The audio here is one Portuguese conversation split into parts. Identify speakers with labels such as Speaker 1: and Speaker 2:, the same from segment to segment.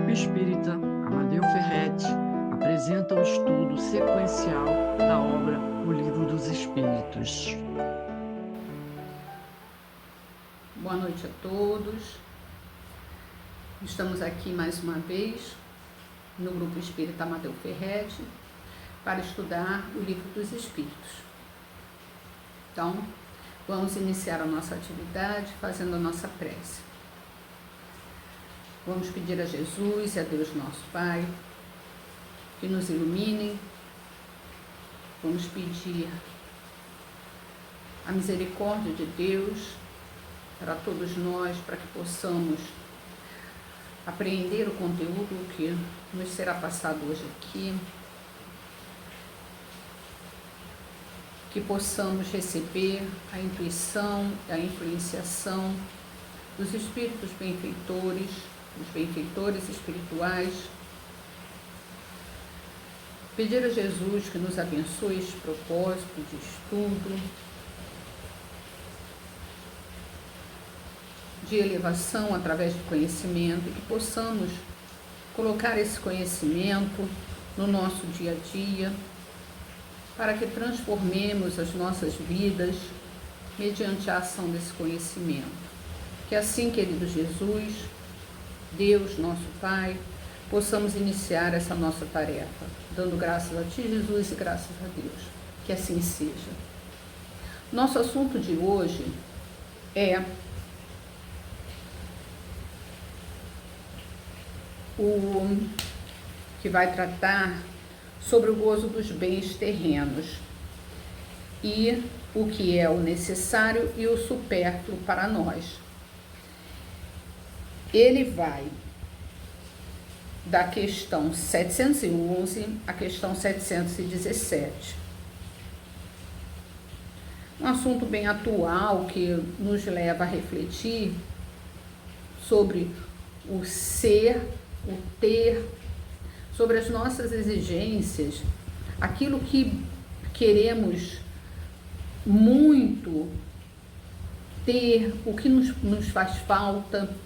Speaker 1: Grupo Espírita Amadeu Ferretti apresenta o estudo sequencial da obra O Livro dos Espíritos.
Speaker 2: Boa noite a todos. Estamos aqui mais uma vez no Grupo Espírita Amadeu Ferretti para estudar o Livro dos Espíritos. Então, vamos iniciar a nossa atividade fazendo a nossa prece. Vamos pedir a Jesus e a Deus nosso Pai que nos iluminem. Vamos pedir a misericórdia de Deus para todos nós, para que possamos apreender o conteúdo que nos será passado hoje aqui, que possamos receber a intuição, a influenciação dos espíritos benfeitores, dos benfeitores espirituais. Pedir a Jesus que nos abençoe esse propósito de estudo, de elevação através do conhecimento, e que possamos colocar esse conhecimento no nosso dia a dia, para que transformemos as nossas vidas mediante a ação desse conhecimento. Que assim, querido Jesus, Deus, nosso Pai, possamos iniciar essa nossa tarefa, dando graças a Ti, Jesus, e graças a Deus. Que assim seja. Nosso assunto de hoje é o que vai tratar sobre o gozo dos bens terrenos e o que é o necessário e o supérfluo para nós. Ele vai da questão 711 à questão 717. Um assunto bem atual que nos leva a refletir sobre o ser, o ter, sobre as nossas exigências, aquilo que queremos muito ter, o que nos faz falta,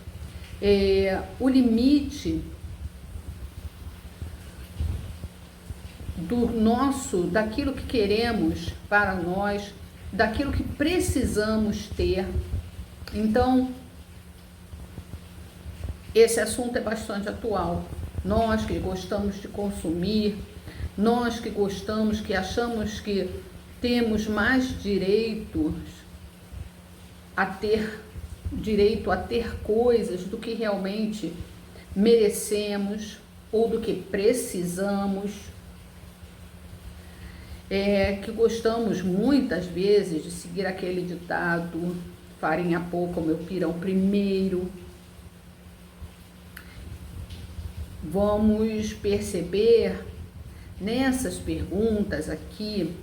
Speaker 2: o limite daquilo que queremos para nós, daquilo que precisamos ter. Então, esse assunto é bastante atual. Nós que gostamos de consumir, nós que gostamos, que achamos que temos mais direitos a ter coisas do que realmente merecemos ou do que precisamos, que gostamos muitas vezes de seguir aquele ditado: farinha pouca, o meu pirão primeiro. Vamos perceber nessas perguntas aqui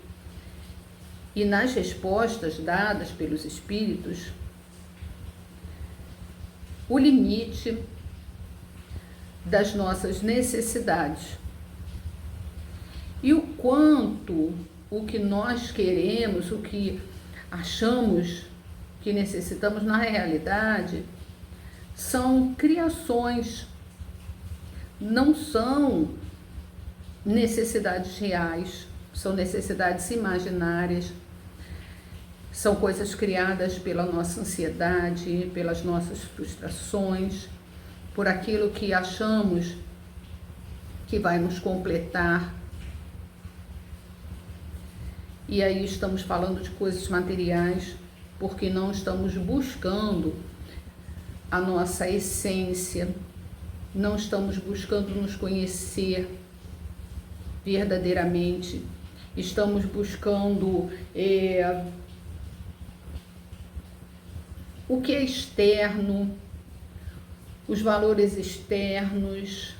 Speaker 2: e nas respostas dadas pelos espíritos o limite das nossas necessidades e o quanto o que nós queremos, o que achamos que necessitamos, na realidade são criações, não são necessidades reais, são necessidades imaginárias, são coisas criadas pela nossa ansiedade, pelas nossas frustrações, por aquilo que achamos que vai nos completar. E aí estamos falando de coisas materiais, porque não estamos buscando a nossa essência, não estamos buscando nos conhecer verdadeiramente, estamos buscando o que é externo, os valores externos,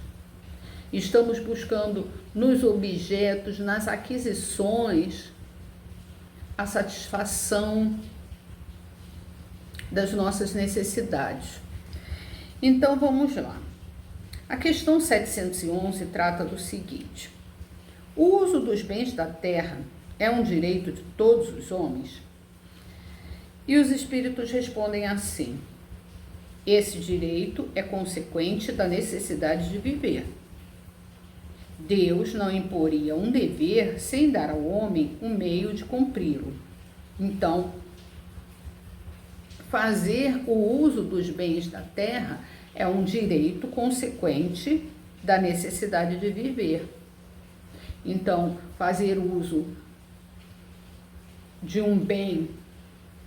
Speaker 2: estamos buscando nos objetos, nas aquisições, a satisfação das nossas necessidades. Então vamos lá. A questão 711 trata do seguinte: o uso dos bens da terra é um direito de todos os homens? E os espíritos respondem assim: Esse direito é consequente da necessidade de viver. Deus não imporia um dever sem dar ao homem um meio de cumpri-lo. Então, fazer o uso dos bens da terra é um direito consequente da necessidade de viver. Então, fazer uso de um bem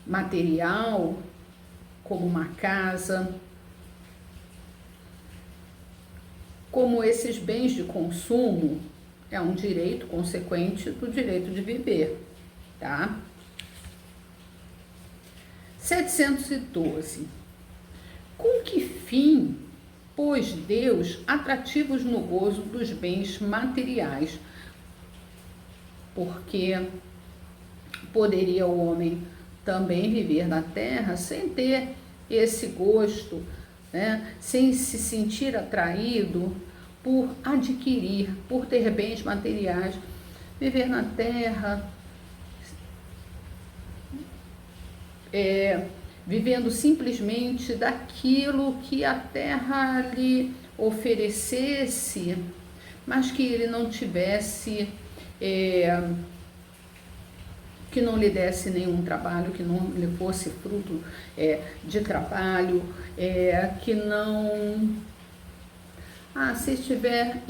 Speaker 2: material, como uma casa, como esses bens de consumo, é um direito consequente do direito de viver, tá? 712. Com que fim pôs Deus atrativos no gozo dos bens materiais? Porque poderia o homem também viver na terra sem ter esse gosto, né? Sem se sentir atraído por adquirir, por ter bens materiais, viver na terra, vivendo simplesmente daquilo que a terra lhe oferecesse, mas que ele não tivesse, que não lhe desse nenhum trabalho, que não lhe fosse fruto de trabalho, que não... se tiver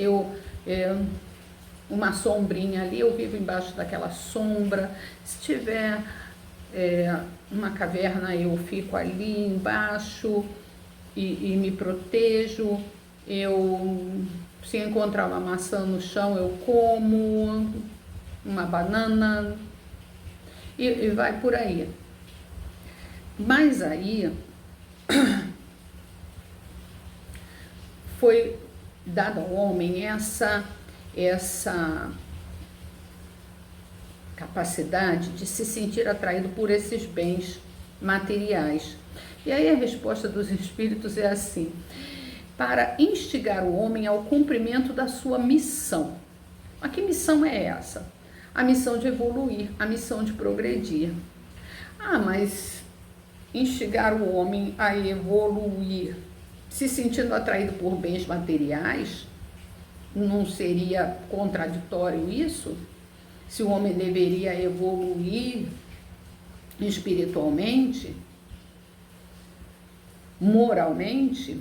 Speaker 2: uma sombrinha ali, eu vivo embaixo daquela sombra. Se tiver uma caverna, eu fico ali embaixo e me protejo. Se encontrar uma maçã no chão, eu como uma banana e vai por aí. Mas aí foi dado ao homem essa capacidade de se sentir atraído por esses bens materiais. E aí a resposta dos espíritos é assim: para instigar o homem ao cumprimento da sua missão. Mas que missão é essa? A missão de evoluir, a missão de progredir. Mas instigar o homem a evoluir, se sentindo atraído por bens materiais, não seria contraditório isso? Se o homem deveria evoluir espiritualmente, moralmente?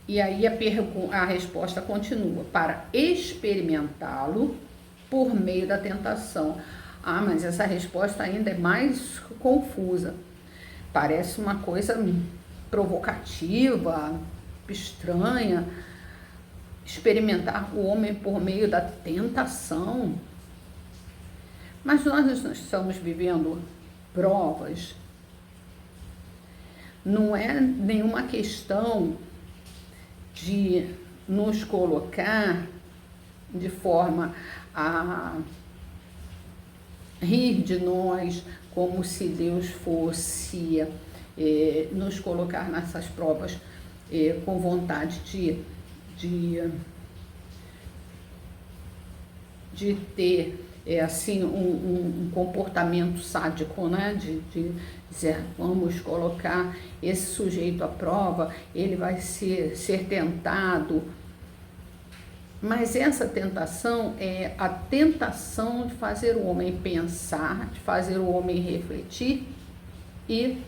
Speaker 2: E aí a resposta continua: para experimentá-lo por meio da tentação. Mas essa resposta ainda é mais confusa. Parece uma coisa provocativa, estranha. Experimentar o homem por meio da tentação. Mas nós estamos vivendo provas. Não é nenhuma questão de nos colocar de forma a rir de nós, como se Deus fosse nos colocar nessas provas com vontade de ter assim um comportamento sádico, né? De dizer, vamos colocar esse sujeito à prova, ele vai ser tentado. Mas essa tentação é a tentação de fazer o homem pensar, de fazer o homem refletir e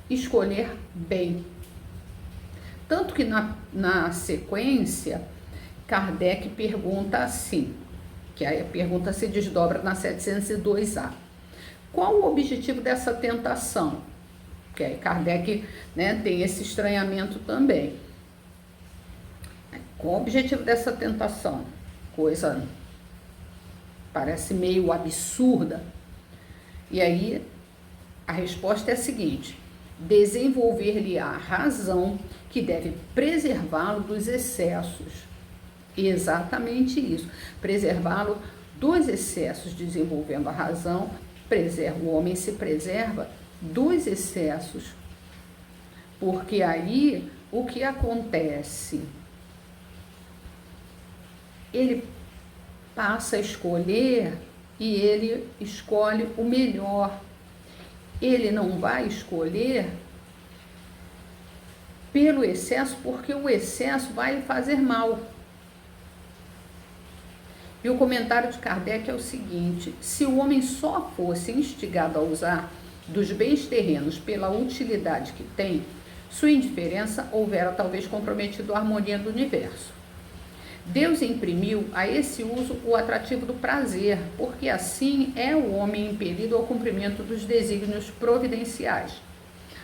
Speaker 2: escolher bem. Tanto que na sequência, Kardec pergunta assim, que a pergunta se desdobra na 702A. Qual o objetivo dessa tentação? Que aí Kardec, né, tem esse estranhamento também. Qual o objetivo dessa tentação? Coisa parece meio absurda. E aí a resposta é a seguinte: desenvolver-lhe a razão que deve preservá-lo dos excessos. Exatamente isso, preservá-lo dos excessos. Desenvolvendo a razão, o homem se preserva dos excessos, porque aí o que acontece? Ele passa a escolher e ele escolhe o melhor. Ele não vai escolher pelo excesso, porque o excesso vai lhe fazer mal. E o comentário de Kardec é o seguinte: se o homem só fosse instigado a usar dos bens terrenos pela utilidade que tem, sua indiferença houvera talvez comprometido a harmonia do universo. Deus imprimiu a esse uso o atrativo do prazer, porque assim é o homem impelido ao cumprimento dos desígnios providenciais.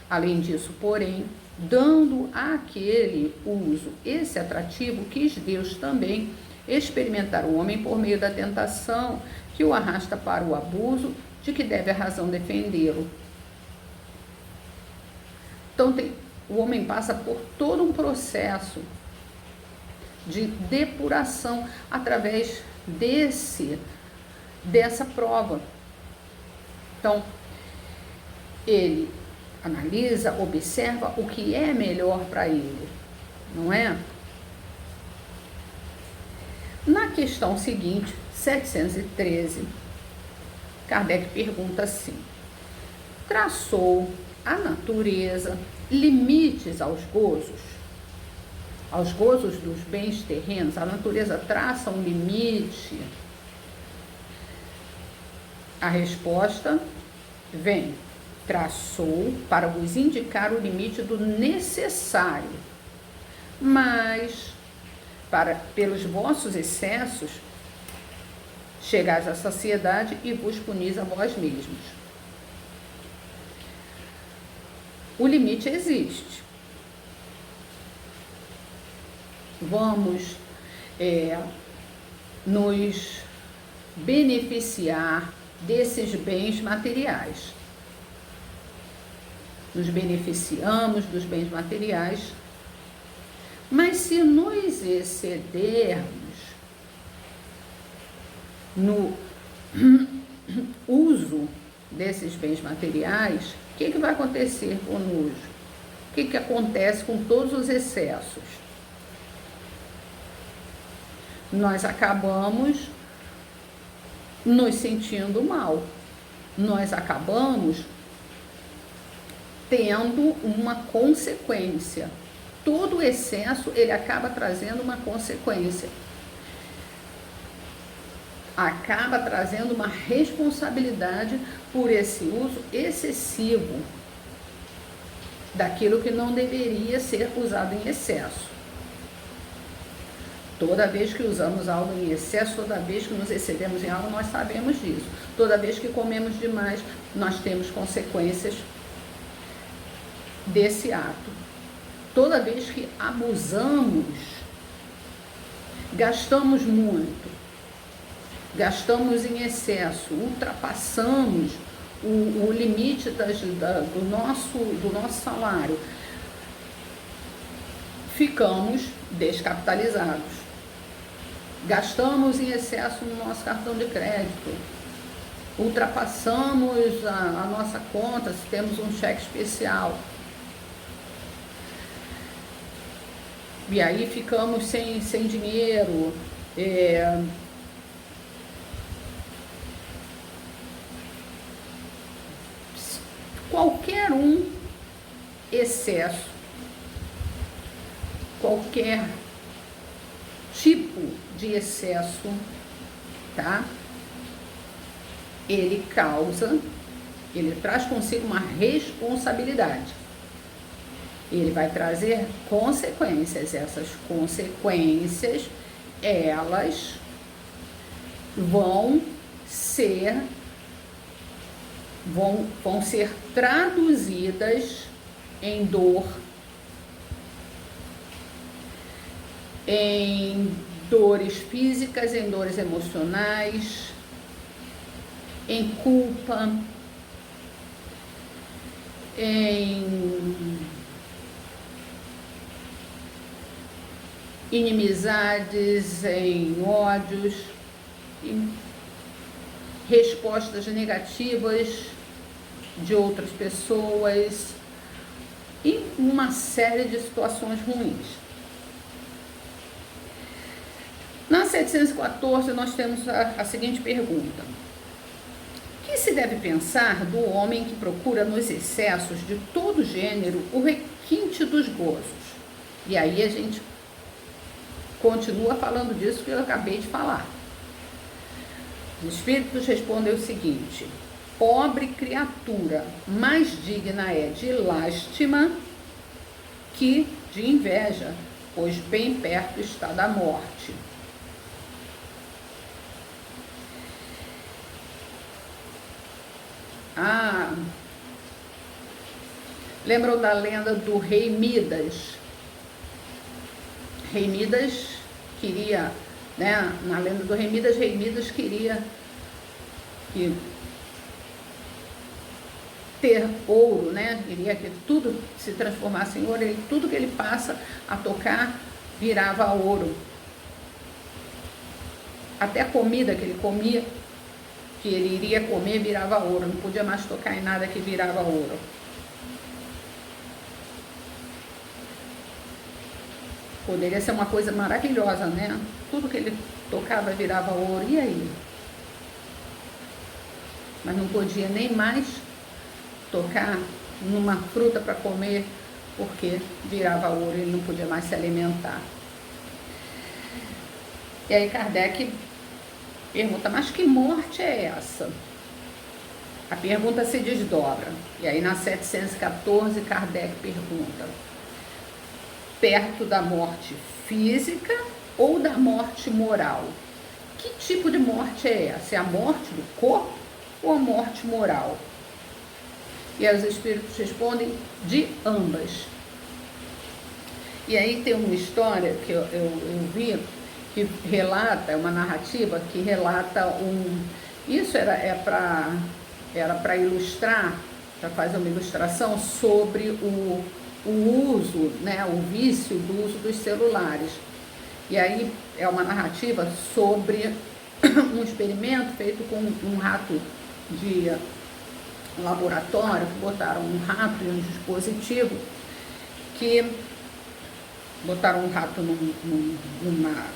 Speaker 2: Além disso, porém, dando àquele uso esse atrativo, quis Deus também experimentar o homem por meio da tentação que o arrasta para o abuso, de que deve a razão defendê-lo. Então, o homem passa por todo um processo de depuração através dessa prova. Então, ele analisa, observa o que é melhor para ele, não é? Na questão seguinte, 713, Kardec pergunta assim: traçou a natureza limites aos gozos dos bens terrenos? A natureza traça um limite? A resposta vem: traçou para vos indicar o limite do necessário, mas pelos vossos excessos chegais à saciedade e vos punis a vós mesmos. O limite existe. Vamos nos beneficiar desses bens materiais. Nos beneficiamos dos bens materiais, mas se nos excedermos no uso desses bens materiais, o que vai acontecer conosco? O que acontece com todos os excessos? Nós acabamos nos sentindo mal. Nós acabamos tendo uma consequência. Todo excesso, ele acaba trazendo uma consequência. Acaba trazendo uma responsabilidade por esse uso excessivo daquilo que não deveria ser usado em excesso. Toda vez que usamos algo em excesso, toda vez que nos excedemos em algo, nós sabemos disso. Toda vez que comemos demais, nós temos consequências desse ato. Toda vez que abusamos, gastamos muito, gastamos em excesso, ultrapassamos o limite do nosso salário, ficamos descapitalizados. Gastamos em excesso no nosso cartão de crédito, ultrapassamos a nossa conta se temos um cheque especial. E aí ficamos sem dinheiro. Qualquer excesso, qualquer tipo de excesso, tá? Ele traz consigo uma responsabilidade. Ele vai trazer consequências. Essas consequências, elas vão ser traduzidas em dor, em dores físicas, em dores emocionais, em culpa, em inimizades, em ódios, em respostas negativas de outras pessoas, e uma série de situações ruins. Na 714, nós temos a seguinte pergunta: que se deve pensar do homem que procura nos excessos de todo gênero o quinte dos gozos. E aí a gente continua falando disso que eu acabei de falar. Os espíritos respondem o seguinte: pobre criatura, mais digna é de lástima que de inveja, pois bem perto está da morte. Lembram da lenda do rei Midas? Rei Midas queria, né? Na lenda do rei Midas queria ter ouro, né? Queria que tudo se transformasse em ouro, e tudo que ele passa a tocar virava ouro. Até a comida que ele comia, que ele iria comer, virava ouro. Não podia mais tocar em nada que virava ouro. Poderia ser uma coisa maravilhosa, né? Tudo que ele tocava virava ouro. E aí? Mas não podia nem mais tocar numa fruta para comer, porque virava ouro e ele não podia mais se alimentar. E aí Kardec pergunta: mas que morte é essa? A pergunta se desdobra. E aí na 714 Kardec pergunta: perto da morte física ou da morte moral? Que tipo de morte é essa? É a morte do corpo ou a morte moral? E aí os espíritos respondem: de ambas. E aí tem uma história que eu vi, que relata, é uma narrativa que relata isso era para ilustrar, para fazer uma ilustração sobre o uso, né, o vício do uso dos celulares. E aí é uma narrativa sobre um experimento feito com um rato de laboratório, que botaram um rato em um dispositivo, que botaram um rato numa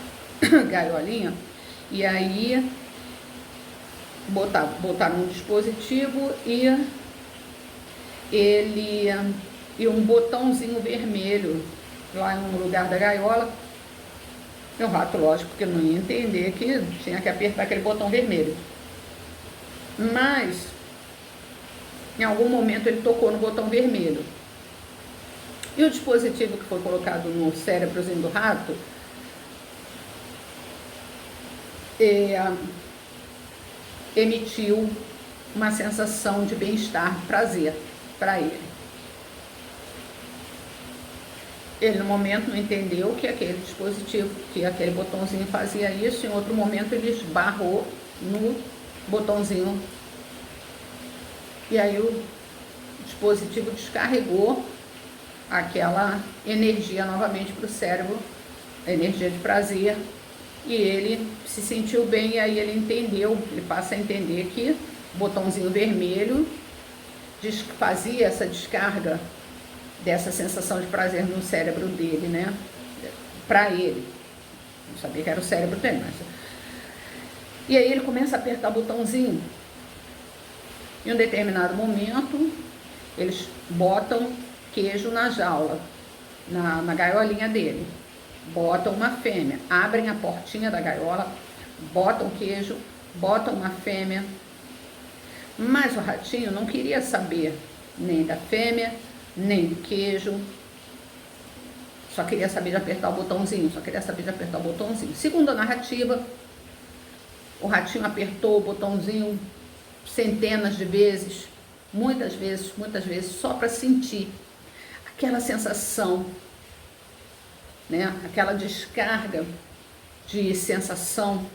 Speaker 2: gaiolinha, e aí botaram um dispositivo e um botãozinho vermelho lá em um lugar da gaiola. E o rato, lógico, que não ia entender que tinha que apertar aquele botão vermelho. Mas, em algum momento, ele tocou no botão vermelho. E o dispositivo que foi colocado no cérebrozinho do rato emitiu uma sensação de bem-estar, prazer para ele. Ele, no momento, não entendeu que aquele dispositivo, que aquele botãozinho fazia isso. Em outro momento, ele esbarrou no botãozinho. E aí o dispositivo descarregou aquela energia novamente para o cérebro, a energia de prazer, e ele se sentiu bem. E aí ele passa a entender que o botãozinho vermelho fazia essa descarga dessa sensação de prazer no cérebro dele, né? Para ele. Não sabia que era o cérebro dele, mas... E aí ele começa a apertar o botãozinho. Em um determinado momento, eles botam queijo na jaula, na gaiolinha dele. Botam uma fêmea, abrem a portinha da gaiola, botam queijo, botam uma fêmea. Mas o ratinho não queria saber nem da fêmea, nem do queijo, só queria saber de apertar o botãozinho, Segundo a narrativa, o ratinho apertou o botãozinho centenas de vezes, muitas vezes, só para sentir aquela sensação, né? Aquela descarga de sensação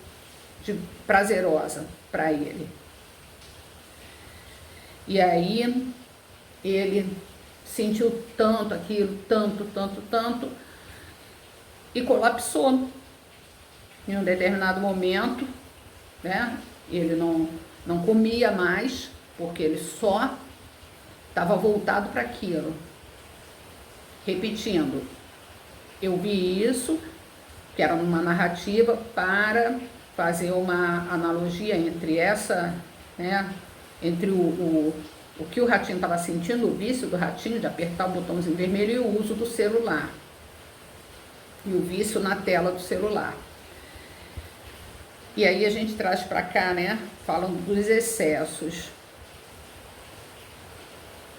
Speaker 2: prazerosa para ele. E aí ele sentiu tanto aquilo, tanto, e colapsou. Em um determinado momento, né, ele não comia mais, porque ele só estava voltado para aquilo. Repetindo, eu vi isso, que era uma narrativa, para fazer uma analogia entre essa, né, entre O que o ratinho estava sentindo, o vício do ratinho de apertar o botãozinho vermelho e o uso do celular. E o vício na tela do celular. E aí a gente traz para cá, né, falando dos excessos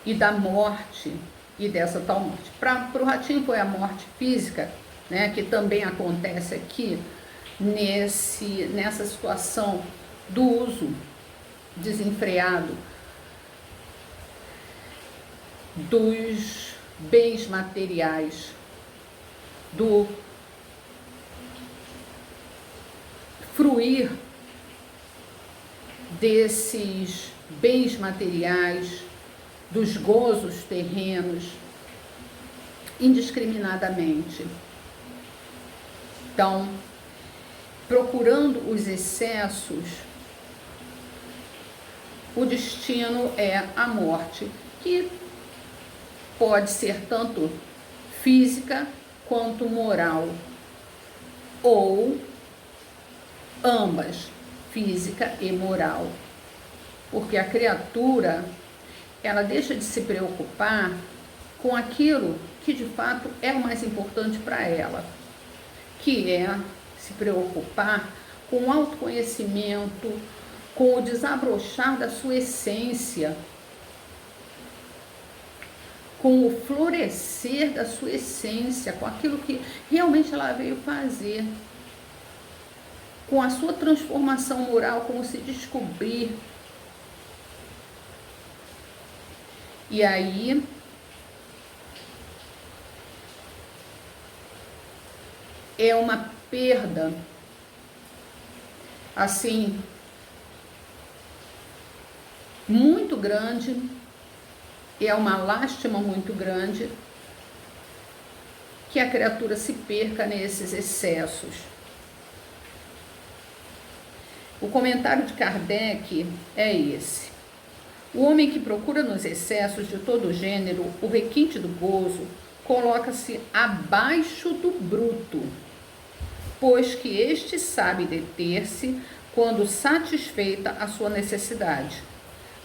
Speaker 2: e da morte e dessa tal morte. Para o ratinho foi a morte física, né, que também acontece aqui nessa situação do uso desenfreado dos bens materiais, do fruir desses bens materiais, dos gozos terrenos, indiscriminadamente. Então, procurando os excessos, o destino é a morte, que pode ser tanto física quanto moral, ou ambas, física e moral. Porque a criatura, ela deixa de se preocupar com aquilo que de fato é o mais importante para ela, que é se preocupar com o autoconhecimento, com o desabrochar da sua essência, com o florescer da sua essência, com aquilo que realmente ela veio fazer, com a sua transformação moral, como se descobrir. E aí, é uma perda, assim, muito grande, é uma lástima muito grande que a criatura se perca nesses excessos. O comentário de Kardec é esse: o homem que procura nos excessos de todo gênero o requinte do gozo coloca-se abaixo do bruto, pois que este sabe deter-se quando satisfeita a sua necessidade.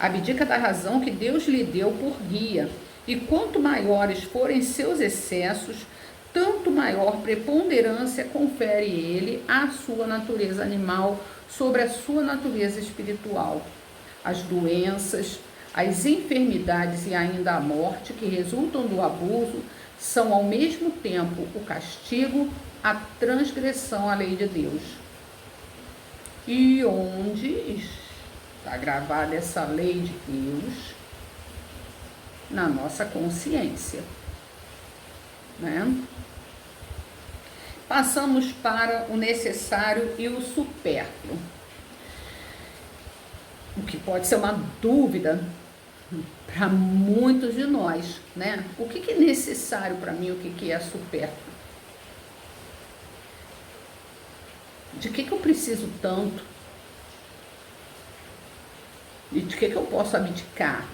Speaker 2: Abdica da razão que Deus lhe deu por guia, e quanto maiores forem seus excessos, tanto maior preponderância confere ele à sua natureza animal sobre a sua natureza espiritual. As doenças, as enfermidades e ainda a morte que resultam do abuso são ao mesmo tempo o castigo, a transgressão à lei de Deus. E onde está gravada essa lei de Deus? Na nossa consciência, né? Passamos para o necessário e o supérfluo, o que pode ser uma dúvida para muitos de nós, né? O que é necessário para mim, o que é supérfluo? De que eu preciso tanto? E de que eu posso abdicar?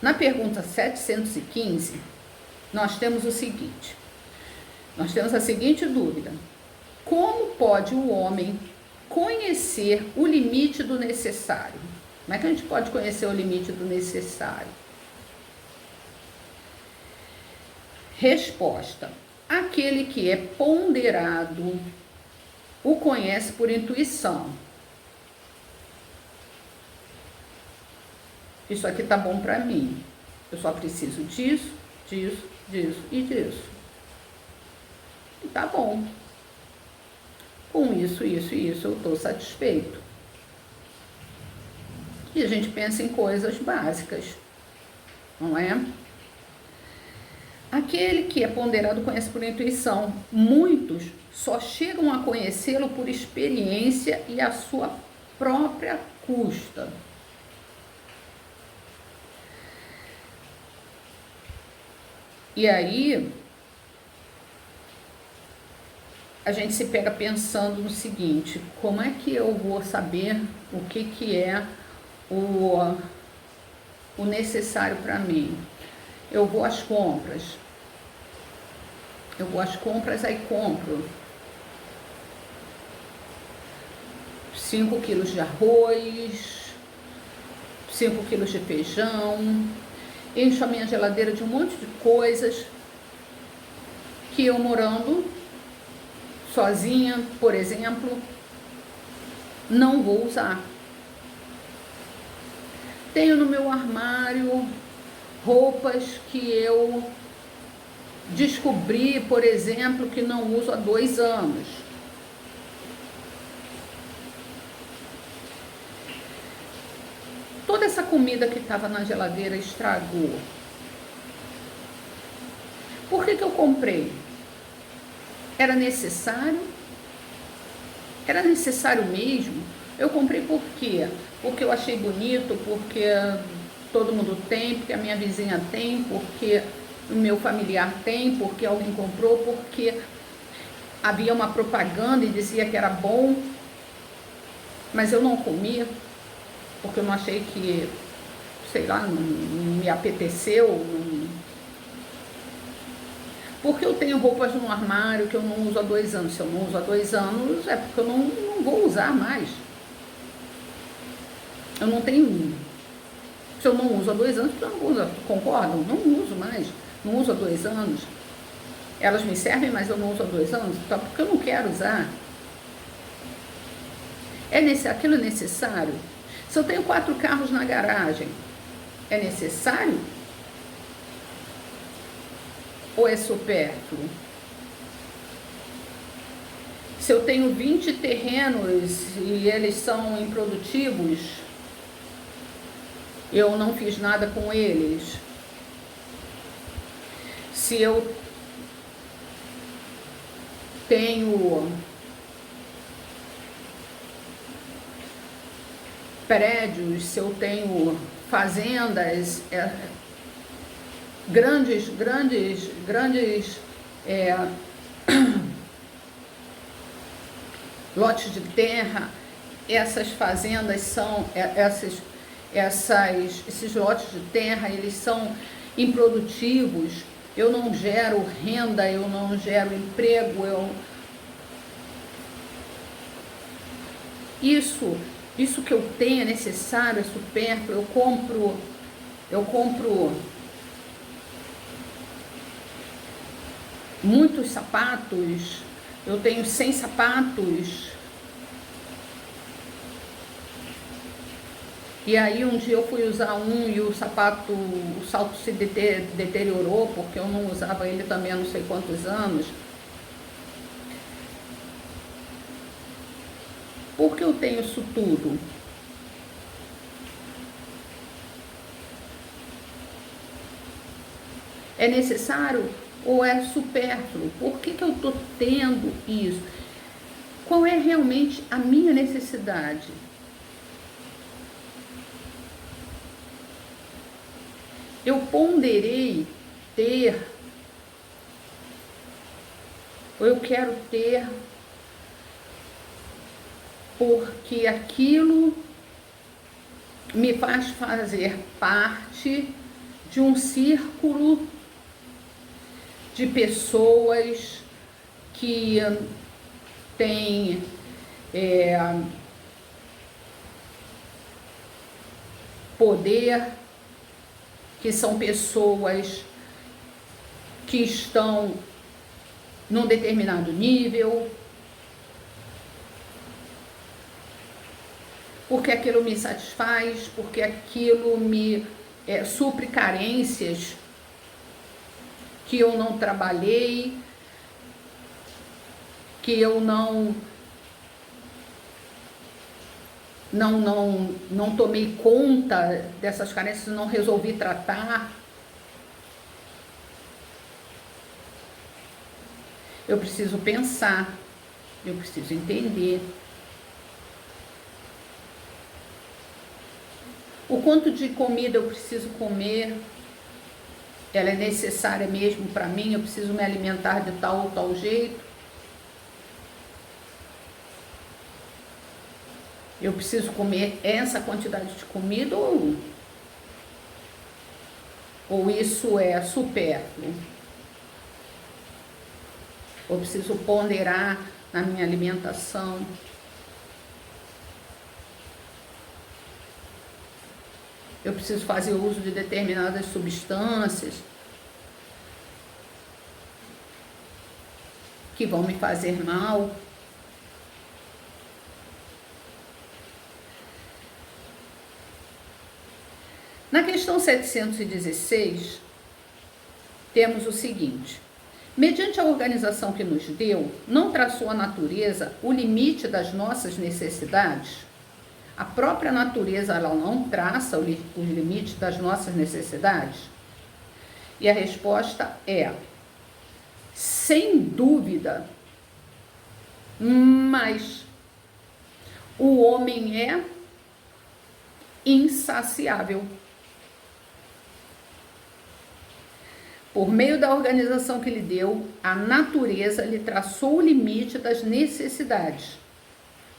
Speaker 2: Na pergunta 715, nós temos o seguinte: nós temos a seguinte dúvida: como pode o homem conhecer o limite do necessário? Como é que a gente pode conhecer o limite do necessário? Resposta: aquele que é ponderado o conhece por intuição. Isso aqui tá bom para mim. Eu só preciso disso, disso, disso e disso. E tá bom. Com isso, isso e isso eu estou satisfeito. E a gente pensa em coisas básicas, não é? Aquele que é ponderado conhece por intuição. Muitos só chegam a conhecê-lo por experiência e à sua própria custa. E aí, a gente se pega pensando no seguinte: como é que eu vou saber o que é o necessário para mim? Eu vou às compras. Aí compro 5 quilos de arroz, 5 quilos de feijão, encho a minha geladeira de um monte de coisas que eu morando sozinha, por exemplo, não vou usar. Tenho no meu armário roupas que eu descobri, por exemplo, que não uso há 2 anos. Toda essa comida que estava na geladeira estragou. Por que eu comprei? Era necessário? Era necessário mesmo? Eu comprei por quê? Porque eu achei bonito, porque todo mundo tem, porque a minha vizinha tem, porque o meu familiar tem, porque alguém comprou, porque havia uma propaganda e dizia que era bom, mas eu não comia, porque eu não achei que, sei lá, não me apeteceu. Porque eu tenho roupas no armário que eu não uso há 2 anos. Se eu não uso há 2 anos, é porque eu não vou usar mais. Eu não tenho. Se eu não uso há 2 anos, eu não uso. Concordam? Não uso mais. Não uso há 2 anos. Elas me servem, mas eu não uso há 2 anos. Então, porque eu não quero usar. Aquilo é necessário? Se eu tenho 4 carros na garagem, é necessário? Ou é supérfluo? Se eu tenho 20 terrenos e eles são improdutivos, eu não fiz nada com eles. Se eu tenho prédios, se eu tenho fazendas, grandes lotes de terra, essas fazendas são, esses lotes de terra, eles são improdutivos, eu não gero renda, eu não gero emprego, isso que eu tenho é necessário, é supérfluo, eu compro muitos sapatos, eu tenho 100 sapatos. E aí um dia eu fui usar um e o salto se deteriorou, porque eu não usava ele também há não sei quantos anos. Por que eu tenho isso tudo? É necessário ou é supérfluo? Por que eu estou tendo isso? Qual é realmente a minha necessidade? Eu ponderei ter, ou eu quero ter, porque aquilo me faz fazer parte de um círculo de pessoas que têm poder, que são pessoas que estão num determinado nível, porque aquilo me satisfaz, porque aquilo me supre carências que eu não trabalhei, que eu não tomei conta dessas carências, não resolvi tratar. Eu preciso pensar, eu preciso entender. O quanto de comida eu preciso comer, ela é necessária mesmo para mim, eu preciso me alimentar de tal ou tal jeito. Eu preciso comer essa quantidade de comida ou isso é supérfluo? Eu preciso ponderar na minha alimentação. eu preciso fazer uso de determinadas substâncias que vão me fazer mal. Na questão 716, temos o seguinte: mediante a organização que nos deu, não traçou a natureza o limite das nossas necessidades? A própria natureza, ela não traça os limites das nossas necessidades? E a resposta é, sem dúvida, mas o homem é insaciável. Por meio da organização que lhe deu, a natureza lhe traçou o limite das necessidades.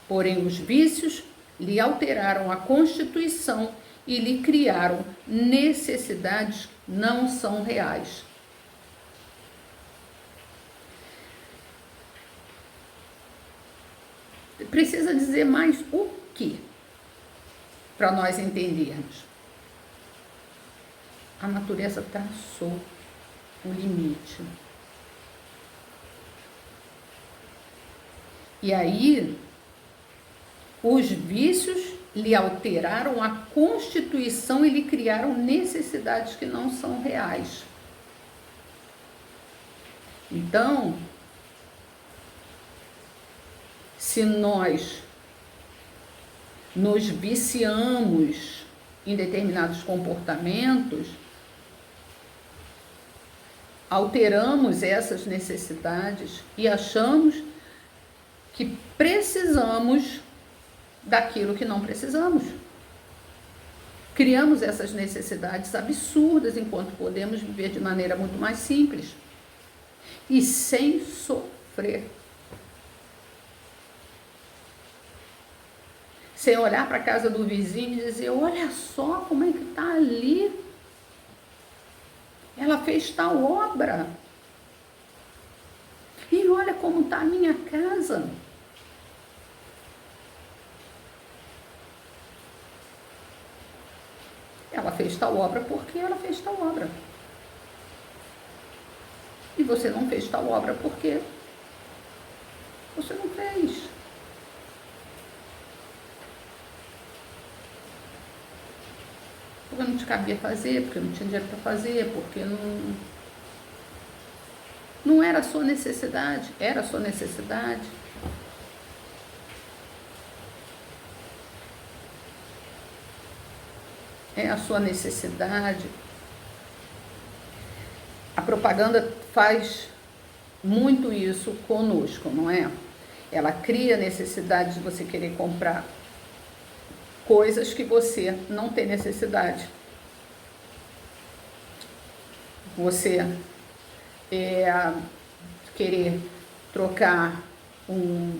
Speaker 2: Porém, os vícios lhe alteraram a constituição e lhe criaram necessidades que não são reais. Precisa dizer mais o quê? Para nós entendermos. A natureza traçou o limite. E aí, os vícios lhe alteraram a constituição e lhe criaram necessidades que não são reais. Então, se nós nos viciamos em determinados comportamentos, alteramos essas necessidades e achamos que precisamos daquilo que não precisamos. Criamos essas necessidades absurdas enquanto podemos viver de maneira muito mais simples e sem sofrer. Sem olhar para a casa do vizinho e dizer, olha só como é que está ali. Ela fez tal obra. E olha como está a minha casa. Ela fez tal obra porque ela fez tal obra. E você não fez tal obra porque você não fez. Porque não te cabia fazer, porque não tinha dinheiro para fazer, porque não era a sua necessidade, era a sua necessidade. É a sua necessidade. A propaganda faz muito isso conosco, não é? Ela cria a necessidade de você querer comprar coisas que você não tem necessidade. Você querer trocar um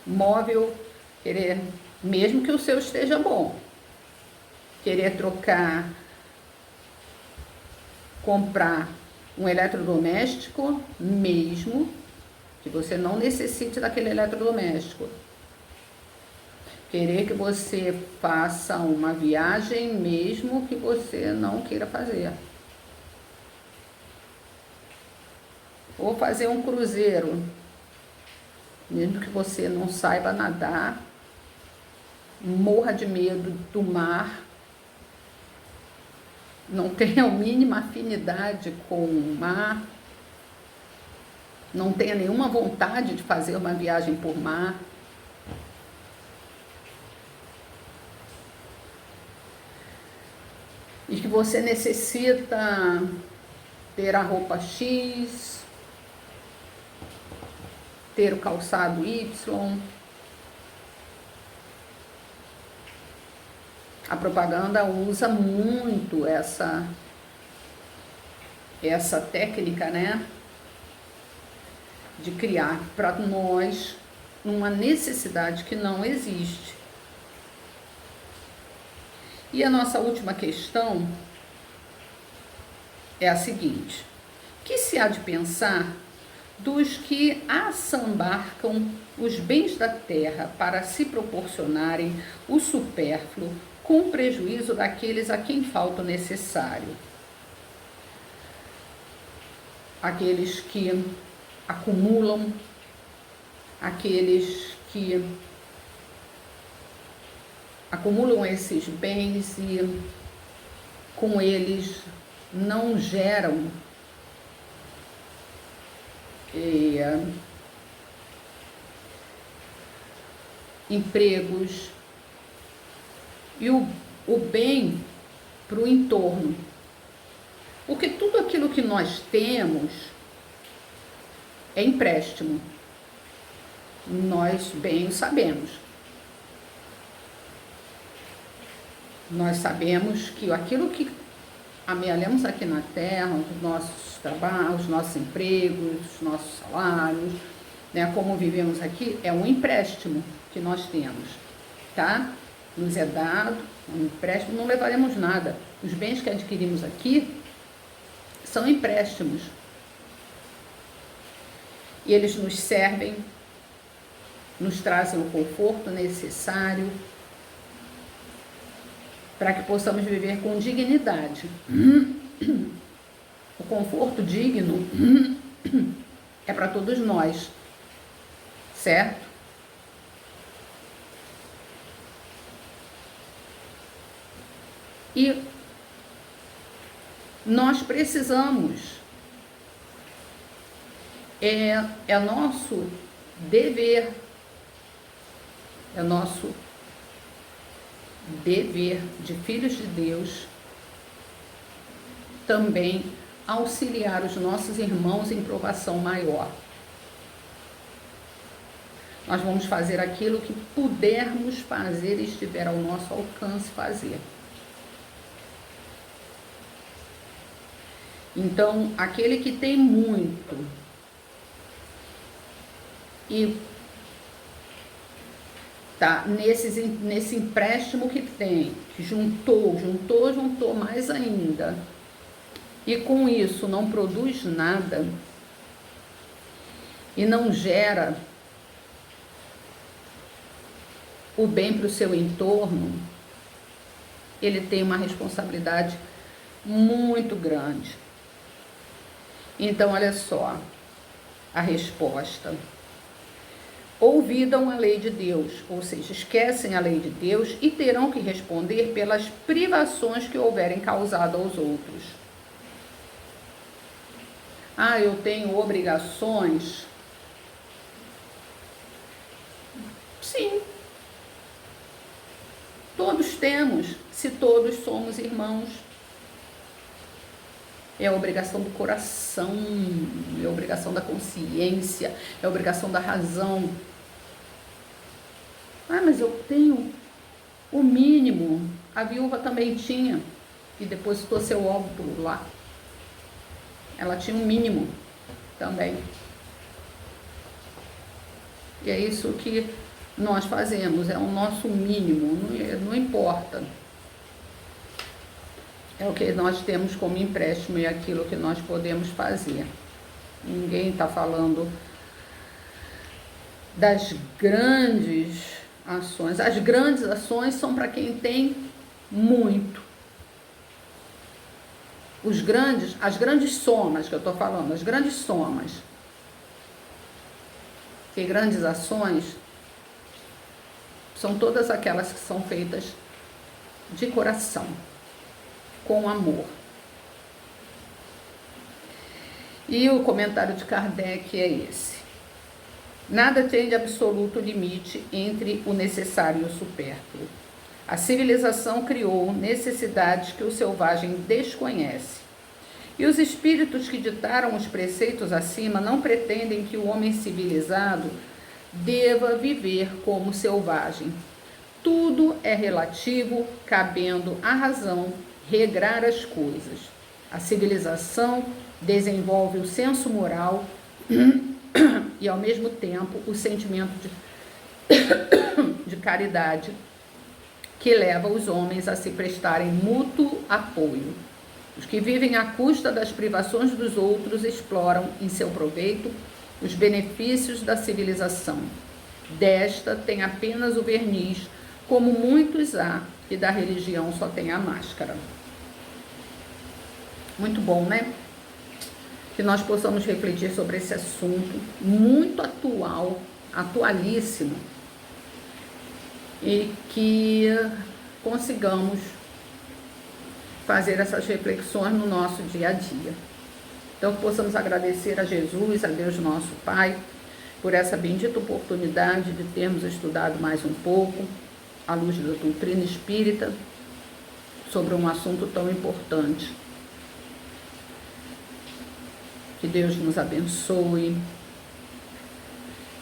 Speaker 2: móvel, querer, mesmo que o seu esteja bom, querer trocar, comprar um eletrodoméstico, mesmo que você não necessite daquele eletrodoméstico. Querer que você faça uma viagem, mesmo que você não queira fazer. Ou fazer um cruzeiro, mesmo que você não saiba nadar, morra de medo do mar, não tenha a mínima afinidade com o mar, não tenha nenhuma vontade de fazer uma viagem por mar. E que você necessita ter a roupa X, ter o calçado Y. A propaganda usa muito essa técnica, né? De criar para nós uma necessidade que não existe. E a nossa última questão é a seguinte: que se há de pensar dos que assambarcam os bens da terra para se proporcionarem o supérfluo, com prejuízo daqueles a quem falta o necessário. Aqueles que acumulam, aqueles que acumulam esses bens e com eles não geram empregos e o bem para o entorno. Porque tudo aquilo que nós temos é empréstimo. Nós bem sabemos. Nós sabemos que aquilo que amealhamos aqui na terra, os nossos trabalhos, os nossos empregos, os nossos salários, né, como vivemos aqui, é um empréstimo que nós temos, tá? Nos é dado um empréstimo, não levaremos nada. Os bens que adquirimos aqui são empréstimos. E eles nos servem, nos trazem o conforto necessário para que possamos viver com dignidade. O conforto digno é para todos nós, certo? E nós precisamos, é nosso dever, é nosso dever de filhos de Deus também auxiliar os nossos irmãos em provação maior. Nós vamos fazer aquilo que pudermos fazer e estiver ao nosso alcance fazer. Então, aquele que tem muito e tá nesse empréstimo que tem, que juntou mais ainda, e com isso não produz nada e não gera o bem para o seu entorno, ele tem uma responsabilidade muito grande. Então, olha só a resposta. Ouvidam a lei de Deus, ou seja, esquecem a lei de Deus e terão que responder pelas privações que houverem causado aos outros. Ah, eu tenho obrigações? Sim. Todos temos, se todos somos irmãos. É a obrigação do coração, é a obrigação da consciência, é a obrigação da razão. Ah, mas eu tenho o mínimo. A viúva também tinha e depositou seu óbito lá. Ela tinha um mínimo também. E é isso que nós fazemos, é o nosso mínimo, não importa. É o que nós temos como empréstimo e aquilo que nós podemos fazer. Ninguém está falando das grandes ações. As grandes ações são para quem tem muito. As grandes somas que eu estou falando, as grandes somas. Que grandes ações são todas aquelas que são feitas de coração, com amor. E o comentário de Kardec é esse. Nada tem de absoluto limite entre o necessário e o supérfluo. A civilização criou necessidades que o selvagem desconhece. E os espíritos que ditaram os preceitos acima não pretendem que o homem civilizado deva viver como selvagem. Tudo é relativo, cabendo à razão regrar as coisas. A civilização desenvolve o senso moral e, ao mesmo tempo, o sentimento de caridade que leva os homens a se prestarem mútuo apoio. Os que vivem à custa das privações dos outros exploram em seu proveito os benefícios da civilização. Desta tem apenas o verniz, como muitos há, e da religião só tem a máscara. Muito bom, né? Que nós possamos refletir sobre esse assunto muito atual, atualíssimo, e que consigamos fazer essas reflexões no nosso dia a dia. Então, que possamos agradecer a Jesus, a Deus nosso Pai, por essa bendita oportunidade de termos estudado mais um pouco, à luz da doutrina espírita, sobre um assunto tão importante. Que Deus nos abençoe,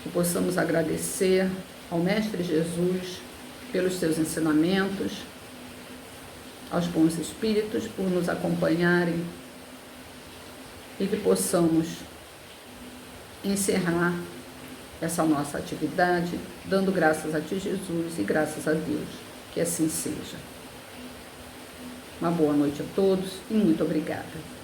Speaker 2: que possamos agradecer ao Mestre Jesus pelos seus ensinamentos, aos bons espíritos por nos acompanharem e que possamos encerrar essa nossa atividade dando graças a Ti, Jesus, e graças a Deus. Que assim seja. Uma boa noite a todos e muito obrigada.